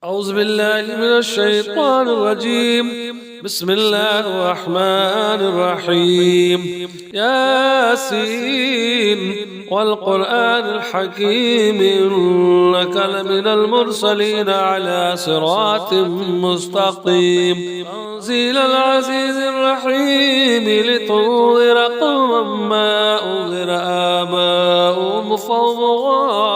أعوذ بالله من الشيطان الرجيم. بسم الله الرحمن الرحيم. ياسين والقرآن الحكيم إنك لمن المرسلين على صراط مستقيم. تنزيل العزيز الرحيم لتنذر قوما ما أنذر آباؤهم فهم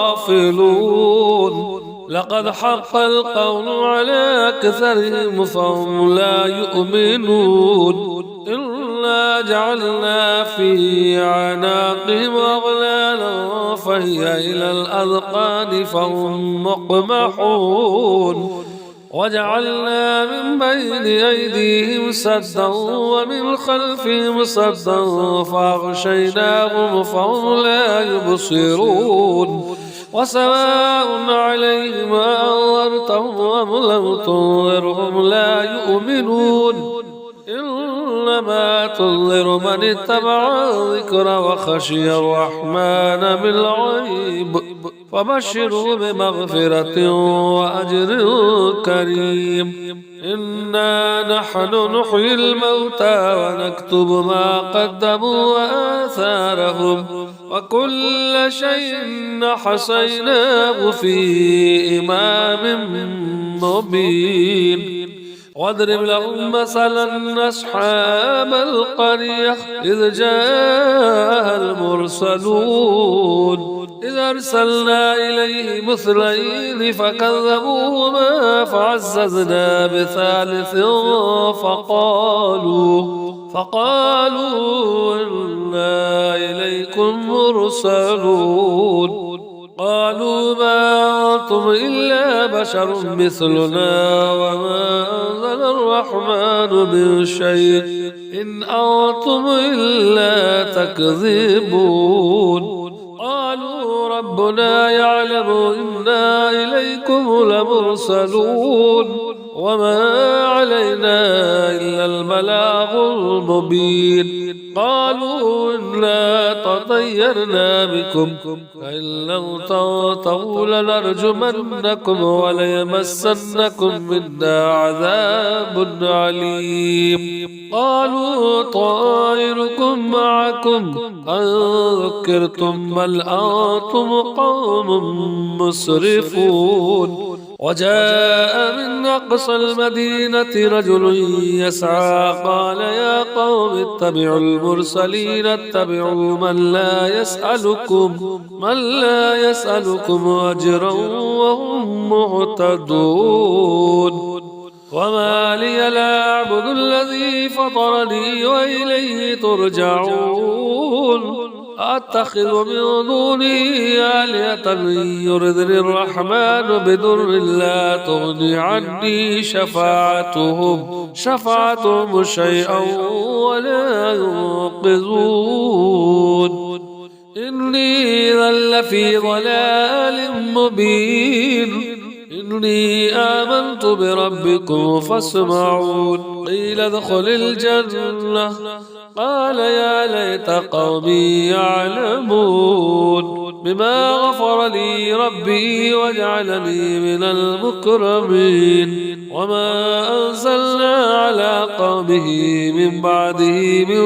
غافلون. لقد حق القول على أكثرهم فهم لا يؤمنون. إنا جعلنا في أعناقهم أغلالا فهي إلى الأذقان فهم مقمحون. وجعلنا من بين أيديهم سدا ومن خلفهم سدا فأغشيناهم فهم لا يبصرون. وسواء عليهم أنذرتهم أم لم تنذرهم لا يؤمنون. إنما تنذر من اتبع الذكر وخشي الرحمن بالغيب فبشره بمغفرة وأجر كريم. إنا نحن نحيي الموتى ونكتب ما قدموا وآثارهم وكل شيء حصيناه في إمام مبين. واضرب لهم مثلا أصحاب القرية إذ جاء المرسلون إذ أرسلنا إليهم اثنين فكذبوهما فعززنا بثالث فقالوا إنا إليكم مرسلون. قالوا ما أنتم إلا بشر مثلنا وما أنزل الرحمن من شيء إن أنتم إلا تكذبون. قالوا ربنا يعلم إنا إليكم لمرسلون وما علينا إلا البلاغ المبين. قالوا إنا تطيرنا بكم فإن لم تنتهوا لنرجمنكم وليمسنكم منا عذاب عليم. قالوا طائركم معكم أن ذكرتم بل أنتم قوم مسرفون. وجاء من أقصى المدينة رجل يسعى قال يا قوم اتبعوا المرسلين اتبعوا من لا يسألكم أجرا وهم مهتدون. وما لي لا أعبد الذي فطرني وإليه ترجعون. أتخذ من دونه آلهة يردني الرحمن بضر لا تغني عني شفاعتهم شيئا ولا ينقذون. إني إذا لفي ضلال مبين. إني آمنت بربكم فاسمعون. قيل ادخل الجنة قال يا ليت قومي يعلمون بما غفر لي ربي وجعلني من المكرمين. وما أنزلنا على قومه من بعده من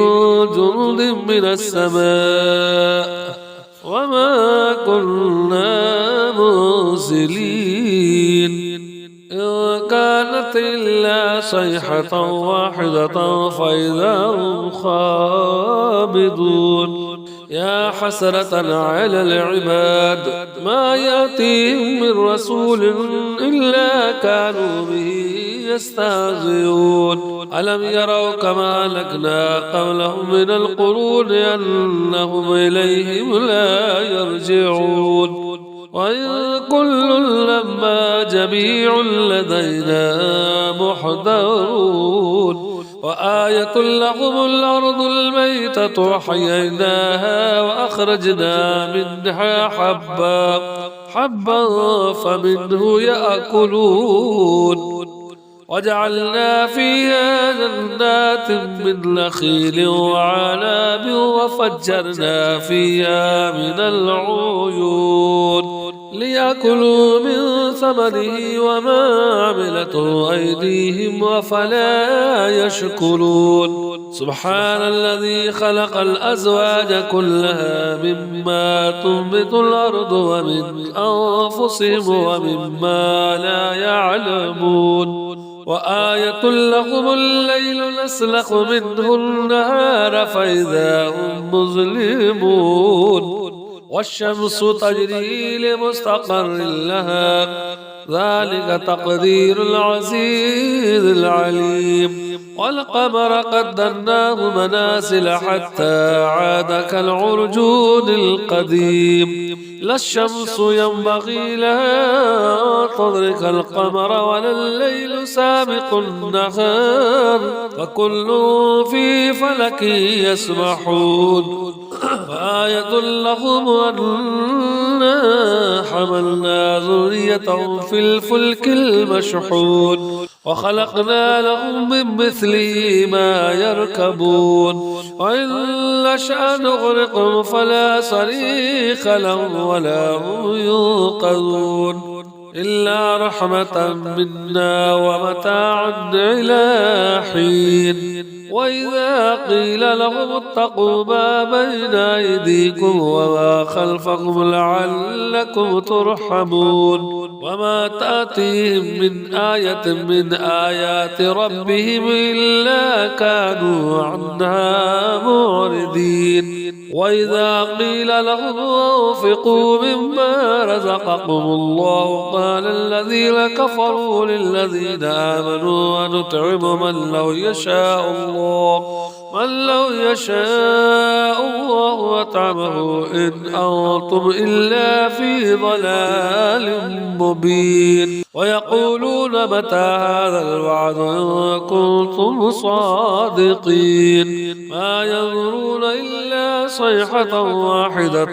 جند من السماء وما كنا منزلين. إن كانت إلا صيحة واحدة فإذا هم خامدون. يا حسرة على العباد ما يأتيهم من رسول إلا كانوا به يستهزئون. ألم يروا كما أهلكنا قبلهم من القرون أنهم إليهم لا يرجعون. وإن كل لما جميع لدينا محضرون. وآية لهم الأرض الميتة أحييناها وأخرجنا منها حبا فمنه يأكلون. وجعلنا فيها جنات من نخيل وعناب وفجرنا فيها من العيون ليأكلوا من ثمره وما عملته أيديهم أفلا يشكرون سبحان الذي خلق الأزواج كلها مما تنبت الأرض ومن أنفسهم ومما لا يعلمون وآية لهم الليل نسلخ منه النهار فإذا هم مظلمون والشمس تجري لمستقر لها ذلك تقدير العزيز العليم والقمر قدرناه منازل حتى عاد كالعرجون القديم لا الشمس ينبغي لها تدرك القمر ولا الليل سابق النهار وكل في فلك يسبحون وآية لهم أنا حملنا ذريتهم في الفلك المشحون وخلقنا لهم من مثله ما يركبون وإن نشأ نغرقهم فلا صريخ لهم ولا هم ينقذون إلا رحمة منا ومتاعا إلى حين وإذا قيل لهم اتقوا ما بين أيديكم وما خلفكم لعلكم ترحمون وما تأتيهم من آية من آيات ربهم إلا كانوا عنها معرضين وإذا قيل لهم انفقوا مما رزقكم الله قال الذين كفروا للذين آمنوا ونطعم من لو يشاء الله وطعمه إن أنتم إلا في ضلال مبين ويقولون متى هذا الوعد إن كنتم صادقين ما ينظرون إلا صيحة واحدة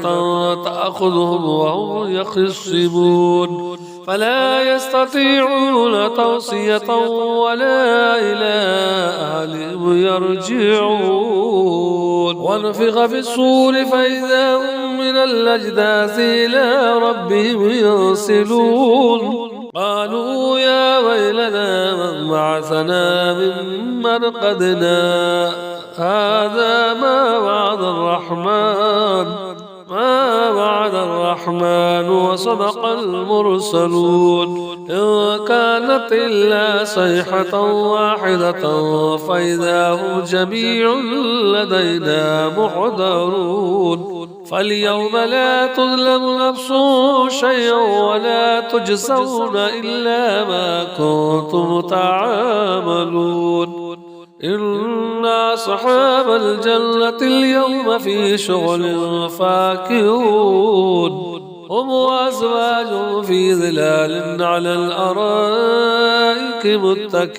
تأخذهم وهم يخصمون فلا يستطيعون توصية ولا إلى أهلهم يرجعون ونفخ في الصور فإذا هم من الأجداث إلى ربهم ينسلون قالوا يا ويلنا من بعثنا من مرقدنا هذا ما وعد الرحمن وصدق المرسلون إن كانت إلا صيحة واحدة فإذا هم جميع لدينا محضرون فاليوم لا تظلم نفس شيئا ولا تجزون إلا ما كنتم تعملون إن أصحاب الجنة اليوم في شغل فاكهون هم وأزواجهم في ظلال على الأرائك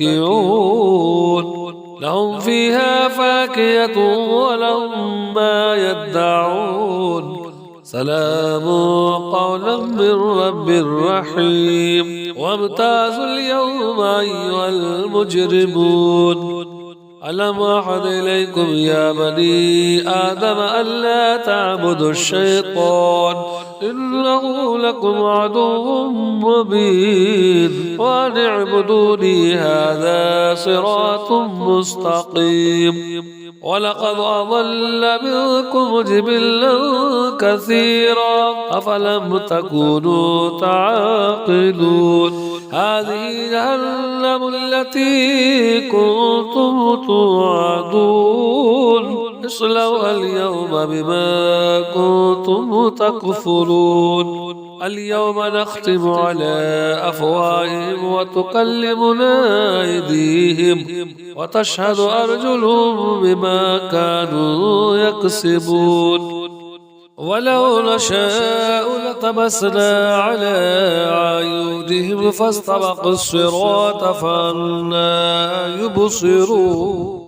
متكئون لهم فيها فاكهة ولهم ما يدعون سلام قولا من رب رحيم وامتازوا اليوم أيها المجرمون ألم أعهد إليكم يا بني آدم ألا تعبدوا الشيطان إنه لكم عدو مبين وأن اعبدوني هذا صراط مستقيم ولقد أضل منكم جبلا كثيرا أفلم تكونوا تعقلون هذه جهنم التي كنتم توعدون اصلوها اليوم بما كنتم تكفرون اليوم نختم على أفواههم وتكلمنا أيديهم وتشهد أرجلهم بما كانوا يكسبون ولو نشاء لطمسنا على أعينهم فاستبقوا الصراط فأنى يبصرون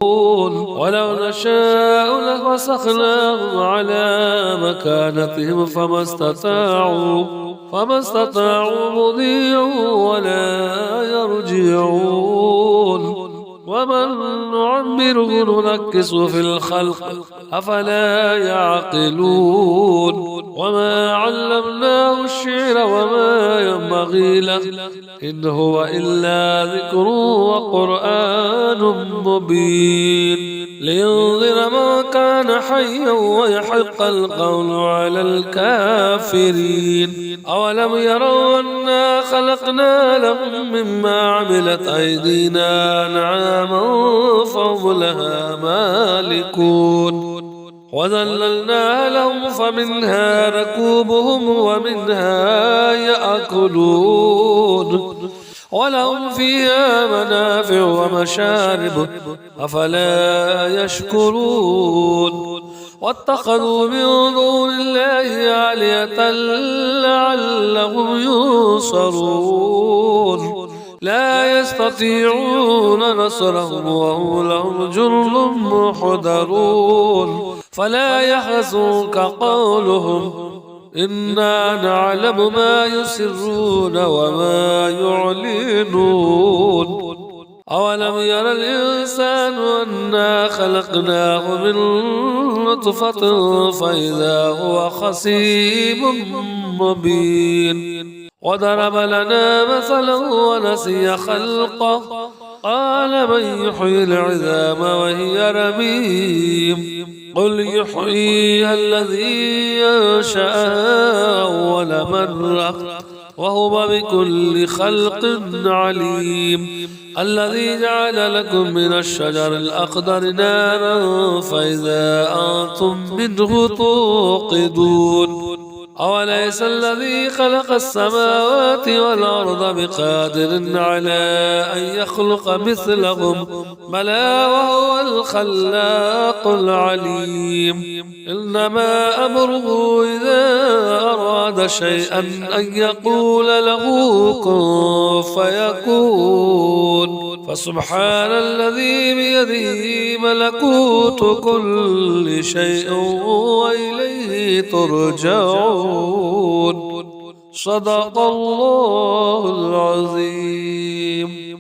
ولو نشاء لمسخناهم على مكانتهم فما استطاعوا مضيا ولا يرجعون ومن نعمره ننكسه في الخلق أفلا يعقلون وما علمناه الشعر وما ينبغي له إن هو إلا ذكر وقرآن مبين لينذر من كان حيا ويحق القول على الكافرين أولم يروا أنا خلقنا لهم مما عملت أيدينا أنعاما فهم لها مالكون وذللناها لهم فمنها ركوبهم ومنها يأكلون ولهم فيها منافع ومشارب أفلا يشكرون واتخذوا من دون الله آلهة لعلهم ينصرون لا يستطيعون نصرهم وهم لهم جند محضرون فلا يحزنك قولهم إنا نعلم ما يسرون وما يعلنون أولم ير الإنسان أنا خلقناه من نطفة فإذا هو خصيم مبين وضرب لنا مثلا ونسي خلقه قال من يحيي العظام وهي رميم قل يحييها الذي ينشأها أول مرة وهو بكل خلق عليم الذي جعل لكم من الشجر الأخضر نارا فإذا أنتم منه توقدون أوليس الذي خلق السماوات والأرض بقادر على أن يخلق مثلهم بلى وهو الخلاق العليم إنما أمره إذا أراد شيئا أن يقول له كن فيكون فسبحان الذي بيده ملكوت كل شيء وإليه ترجعون صدق الله العظيم.